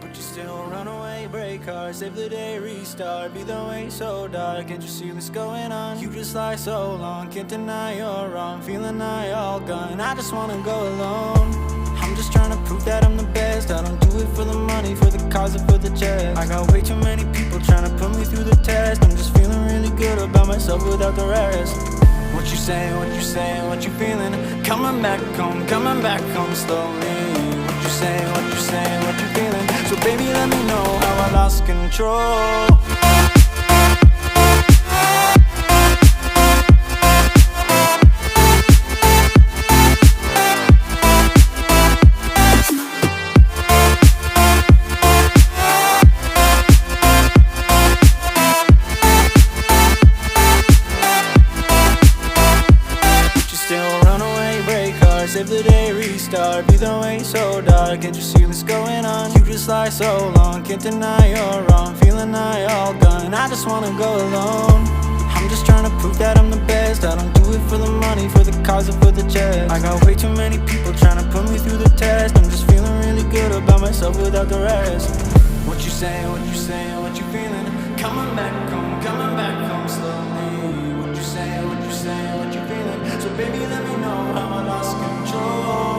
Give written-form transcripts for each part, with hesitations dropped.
Would you still run away, break hearts, save the day, restart? Be the way so dark, can't you see what's going on? You just lie so long, can't deny you're wrong. Feeling I all gone, I just wanna go alone. I'm just trying to prove that I'm the best. I don't do it for the money, for the cause or for the checks. I got way too many people trying to put me through the test. I'm just feeling really good about myself without the rest. What you saying, what you saying, what you feeling? Coming back home slowly. What you saying, what you saying, what you feeling? So baby, let me know how I lost control. Save the day, restart, be the way so dark, can't you see what's going on? You just lie so long, can't deny you're wrong. Feeling I all gone, I just wanna go alone. I'm just trying to prove that I'm the best. I don't do it for the money, for the cause or for the checks. I got way too many people trying to put me through the test. I'm just feeling really good about myself without the rest. What you saying, what you saying, what you feeling? Coming back home slowly. What you saying, what you saying, what you feeling? So baby, let me know how I lost control.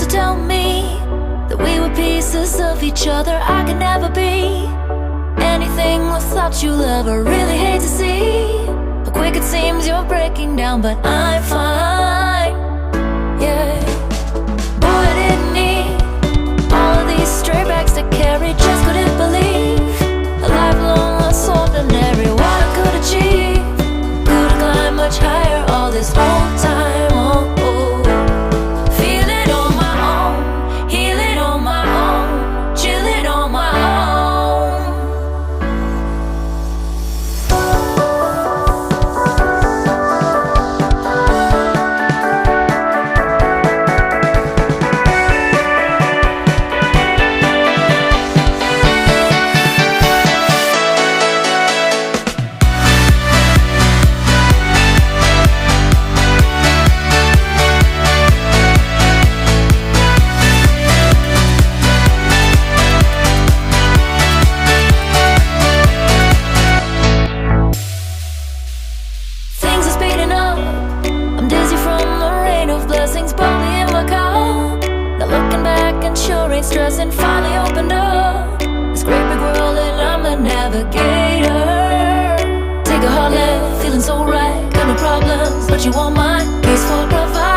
Tell me that we were pieces of each other. I could never be anything without you, love. I really hate to see how quick it seems you're breaking down, but I'm fine, yeah. Boy, I didn't need all of these stray bags to carry. Just couldn't believe a lifelong lost ordinary. What I could achieve, could've climbed much higher all this whole time. Oh, oh. waters and finally opened up this great big world, and I'm a navigator. Take a hard left, feeling so right. Got no problems, but you want mine. Case for provider.